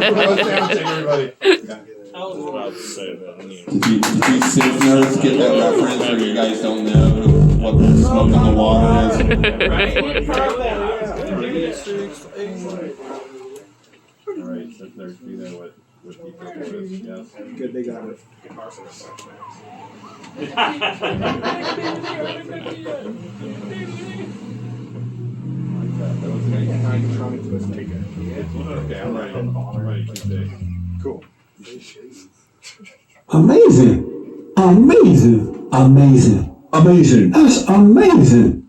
everybody. I was about to say that. Did you synth nerds get that reference where you guys don't know what the smoke on the water is? Alright, synth nerds do know what people is. Yes. Good, they got it. Okay, I'm ready. I'm ready Tuesday. Cool. Amazing. Amazing. Amazing. Amazing. That's amazing.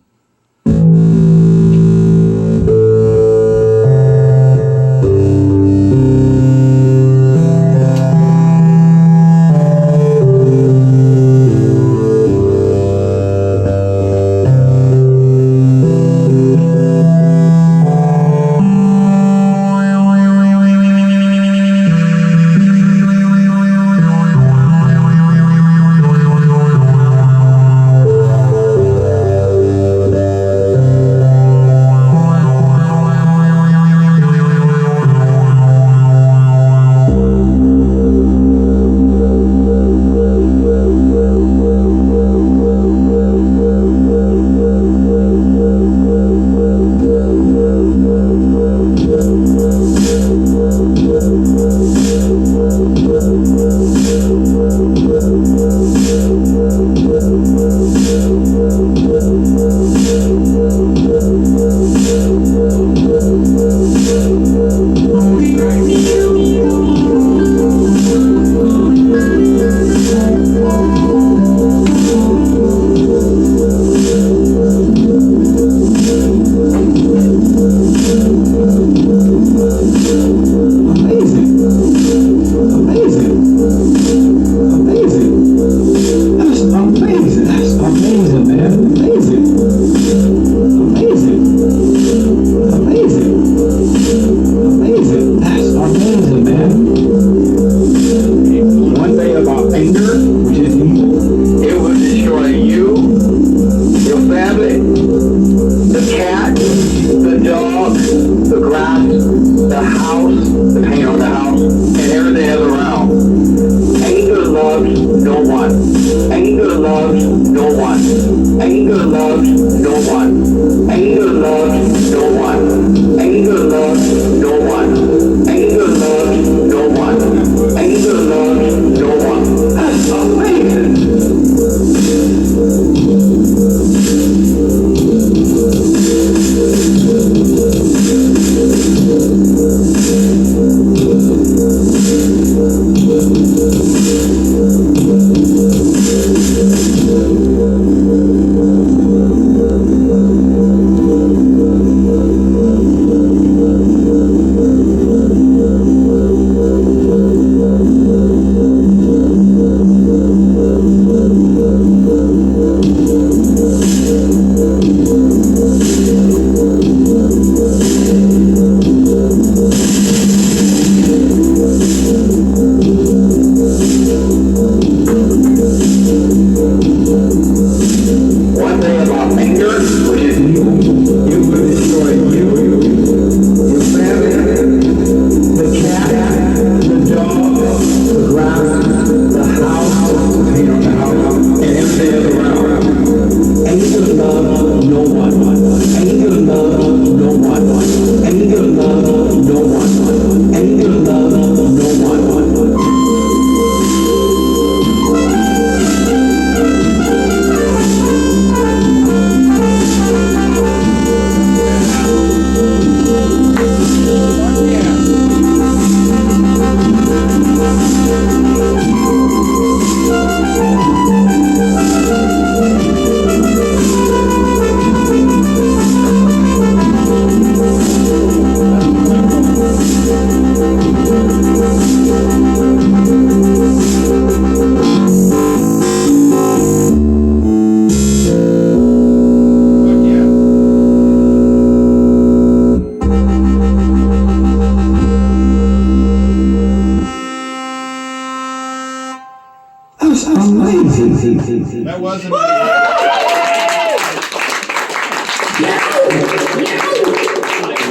That wasn't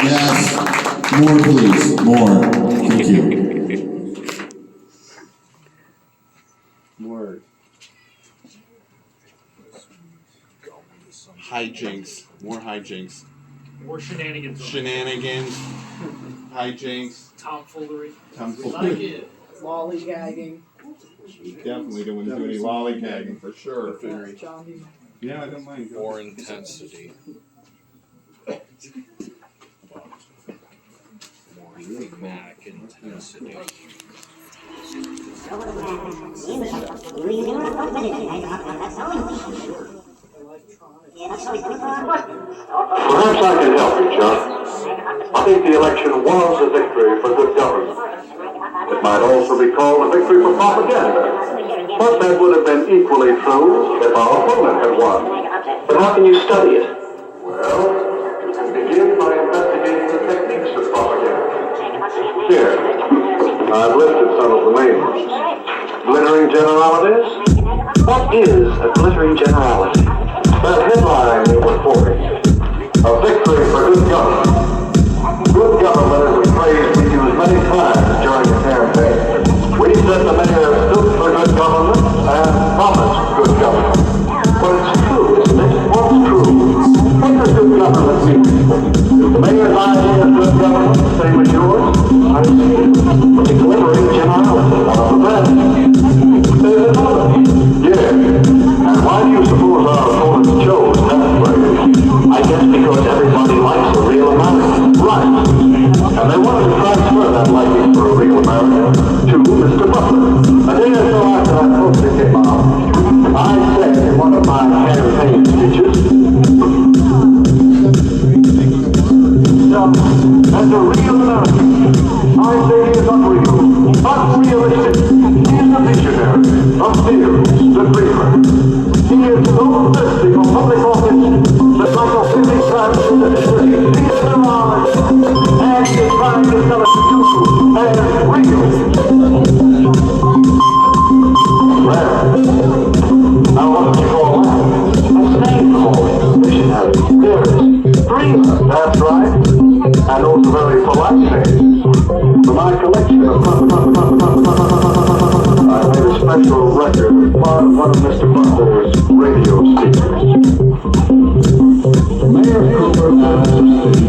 Yes. More, please. More. Thank you. More. Hijinks. More hijinks. More shenanigans. Shenanigans. Hijinks. Tomfoolery. Tomfoolery. Like it. Lollygagging. We definitely don't want to do any lollygagging for sure. Jogging. Yeah, I don't mind. More intensity. More thematic intensity. Perhaps I can help you, Chuck. I think the election was a victory for good government. It might also be called a victory for propaganda. But that would have been equally true if our opponent had won. But how can you study it? Well, you can begin by investigating the techniques of propaganda. Here, I've listed some of the main ones. Glittering generalities? What is a glittering generality? That headline you were quoting. A victory for good government. Good government is a phrase we use many times during the campaign. We said the mayor stood for good government and promised good government. But it's true, isn't it? What's true? What does good government mean? Is the mayor's idea of good government the same as yours? I see. It's a glittering generality, one of the best. There's another. Yeah. And why do you suppose our opponents chose that phrase? I guess because everybody likes a real American. Right. And they wanted to transfer that liking for a real American to Mr. Butler. A day or so after that poster came out, I said in one of my campaign speeches, as a real American, I say he is unreal, unrealistic. He is a visionary, a theorist, a dreamer. He is so thirsty for public office that like a busy crowd, he sees their eyes, and he is trying to sell it to you as real. Well, now what do you call that? A snake call, visionary, theorist, dreamer, that's right. And those are very polite names. For my collection of I made a special record of one of Mr. Butler's radio speakers. Mayor Cooper asked to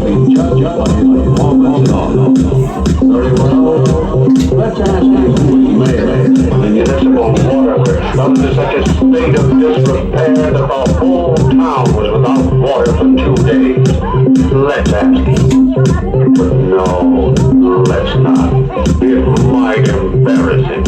be judged by his performance very well. Let's ask him, Mayor, the municipal water fell into such a state of disrepair that the whole town was without water for 2 days. Let's ask him. But no, let's not. It might embarrass him.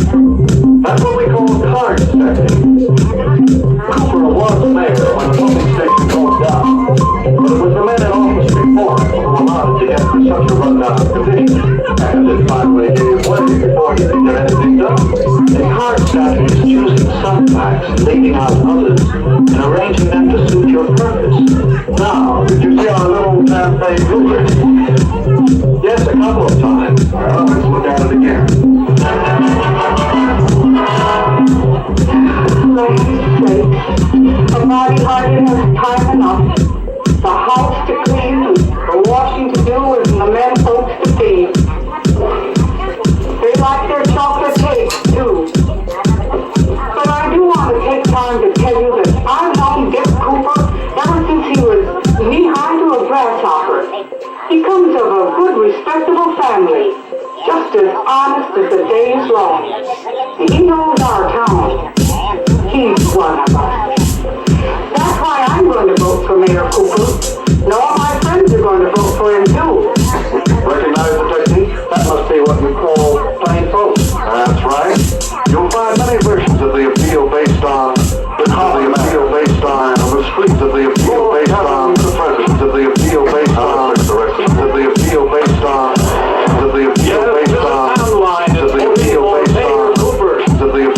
That's what we call card stacking. Cooper was mayor when the pumping station goes down, but it was the men in office before him who allowed it to get to such a rundown condition, and it finally gave way before he could get anything done. And card stacking is choosing some facts, leaving out others, and arranging them to suit your purpose. Now, did you see our little campaign blueprint? Yes, a couple of times. Well, let's look at it again. A body hardly has time enough. The house to clean, the washing to do, and the men folks to feed. They like their chocolate cake, too. But I do want to take time to tell you that I've known Dick Cooper ever since he was knee-high to a grasshopper. He comes of a good, respectable family, just as honest as the day is long. He knows our town. He's one of us. That's why I'm going to vote for Mayor Cooper. And all my friends are going to vote for him, too. Recognize the technique? That must be what we call plain folk. That's right. You'll find many versions of the appeal based on the appeal based on the streets of the appeal based on the president of the appeal based on the directions of the appeal based on the appeal based on the appeal based on the appeal based on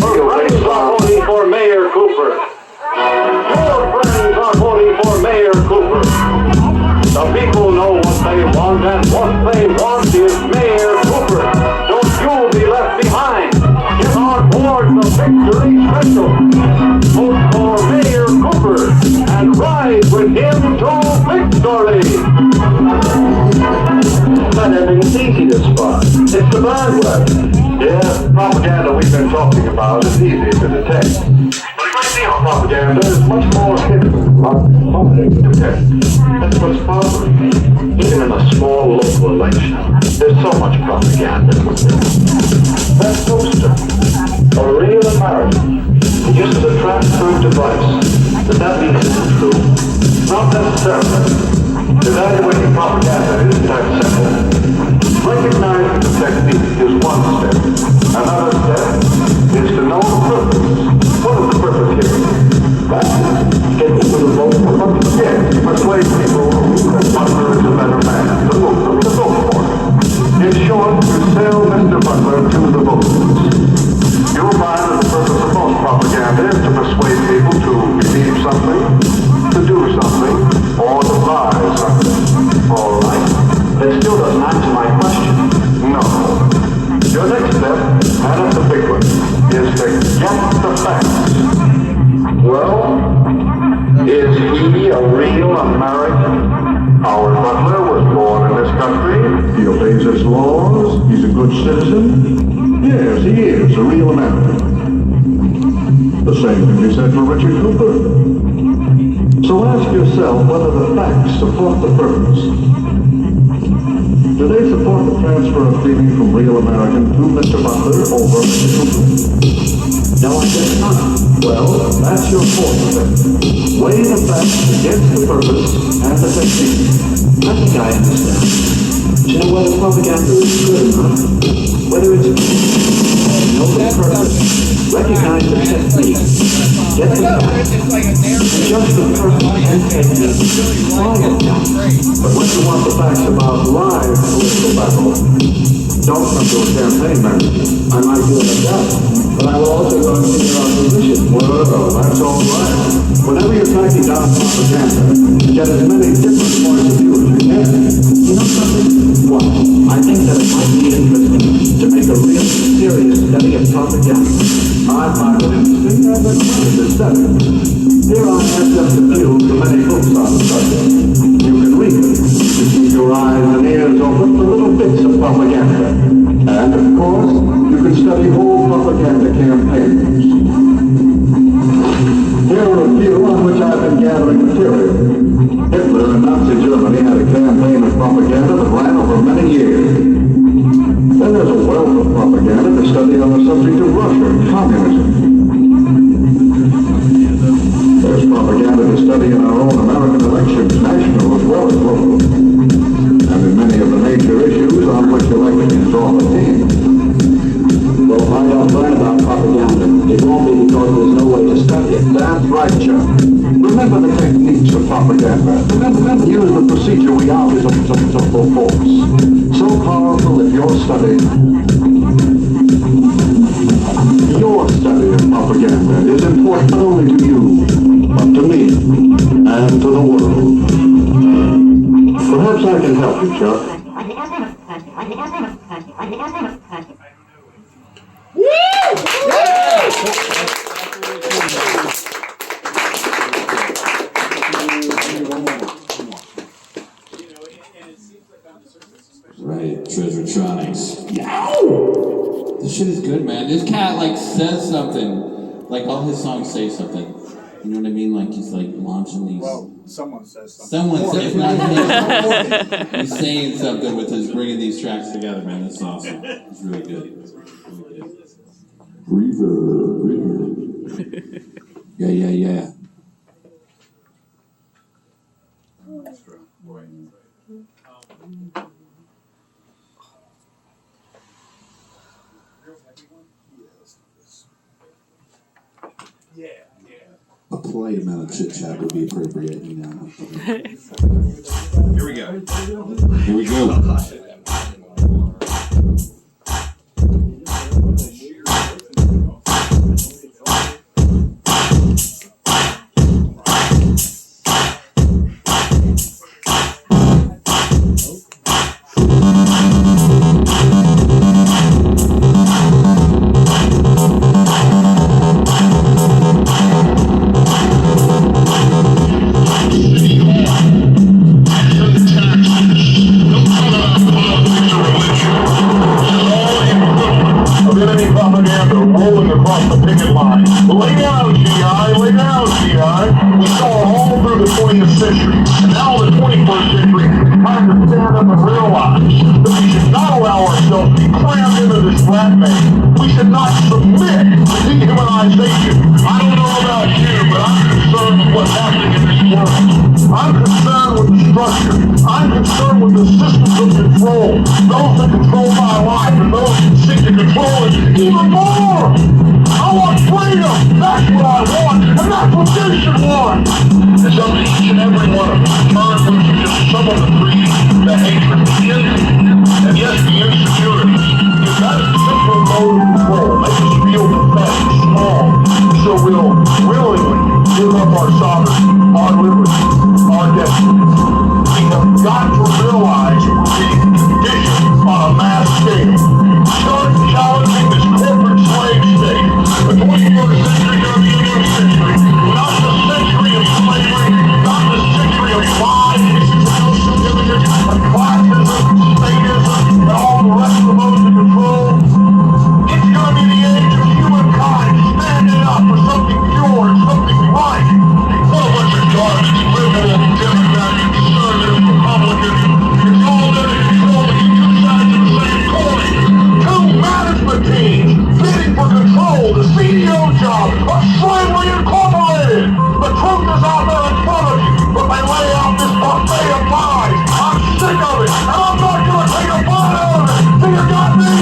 the bandwagon. Yeah, propaganda we've been talking about is easy to detect. But a great deal of propaganda is much more hidden, harder to detect. That's what's bothering me. Even in a small local election, there's so much propaganda. That poster, a real American, uses a transfer device. Does that mean it's true? Not necessarily. Evaluating propaganda isn't that simple. Recognizing the technique is one step. Another step is to know the purpose. What is the purpose here? That's get people to vote for once again, persuade people that Butler is a better man to move them to vote for. In short, to sell Mr. Butler to the voters. You'll find that the purpose of most propaganda is to persuade people to believe something, to do something, or to buy something. All right. That still doesn't answer my question. No. Your next step, and it's a big one, is to get the facts. Well, is he a real American? Howard Butler was born in this country. He obeys its laws. He's a good citizen. Yes, he is a real American. The same can be said for Richard Cooper. So ask yourself whether the facts support the purpose. Do they support the transfer of feeling from real American to Mr. Butler over Mr. Cooper? No, I guess not. Well, that's your fourth step. Weigh the facts against the purpose and the technique. I think I understand. Do you know whether propaganda is good or not? Whether it's know the purpose, recognize the technique, get the facts, adjust the purpose and technique, apply it. But when you want the facts about live political battle, don't come to a campaign manager. I might do it like that, but I will also go and see your opposition. Well, that's all right. Whenever you're tracking down propaganda, get as many different points of view as you can. You know something? What? I think that it might be interesting to make a real serious study of propaganda. I find it interesting and it's fun to study. Here I have just a few of the many books on the subject. You can read them to keep your eyes and ears open for little bits of propaganda. And of course, you can study whole propaganda campaigns. Here are a few on which I've been gathering material. Hitler in Nazi Germany had a campaign of propaganda that ran over many years. Then there's a wealth of propaganda to study on the subject of Russia and communism. There's propaganda to study in our own American elections, national as well as local. And in many of the major issues on which elections draw the team. Well, if I don't learn about propaganda, it won't be because there's no way to study it. That's right, Chuck. Remember the techniques of propaganda. Remember, use the procedure we always full force. So powerful that your study of propaganda is important not only to you, but to me, and to the world. Perhaps I can help you, Chuck. Right, Treasuretronics. Yow! This shit is good, man. This cat, like, says something. Like, all his songs say something. You know what I mean? Like, he's, like, launching these... Well, someone says something. Someone says, if not him. He's saying something with his bringing these tracks together, man. That's awesome. It's really good. Really good. Reverb. Yeah. A polite amount of chit chat would be appropriate, you know. Here we go. Here we go. No color. rolling across the picket line. Lay down, GI, lay down, GI. We saw it all through the 20th century. And now in the 21st century, time to stand up and realize that we should not allow ourselves to be crammed into this rat maze. We should not submit to dehumanization. I don't know about you, but I'm concerned with what's happening in this world. I'm concerned with the structure. I'm concerned with the systems of control. Those that control my life and those that seek to control it even more. I want freedom. That's what I want. And that's what you should want. It's up to each and every one of us to turn from just some of the greed, the hatred, the envy, and yes, the insecurity. If that is the simple mode of control, make us feel pathetic, small, so we'll willingly give up our sovereignty, our liberty, our destiny. We have got to realize that we're being conditioned on a mass scale. Start challenging this corporate slave state. The 21st century is going to be a new century. Not the century of slavery, not the century of lies, institutional certificates, and classism, statism, and all the rest of those in control. It's going to be the age of humankind standing up for something pure and something right. What a bunch of garbage, liberal, Democratic, conservative, Republican. It's all there to control the two sides of the same coin. Two management teams bidding for control, the CEO job of Slavery Incorporated. The truth is out there in front of you, but they lay out this buffet of lies. I'm sick of it, and I'm not going to take a bite out of it. So you got me?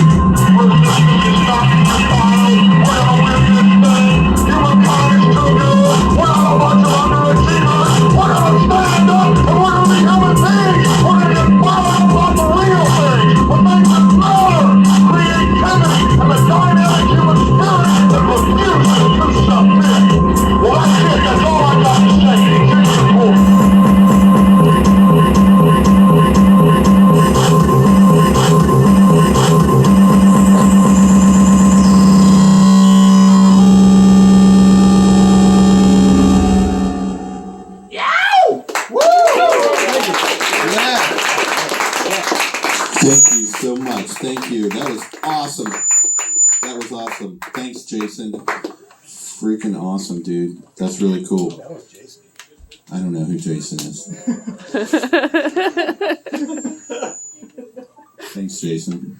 Resistance is not your final. We're going to win this thing. Humankind is too good. We're not a bunch of underachievers. We're going to stand up, and we're going to be human beings. We're going to get fired about the real things, the things that matter. Creativity and the dynamic human spirit that refuses to submit. Well, that's it. That's all I got to say. Here's your report. Thank you so much. Thank you. That was awesome. That was awesome. Thanks, Jason. Freaking awesome, dude. That's really cool. That was Jason. I don't know who Jason is. Thanks, Jason.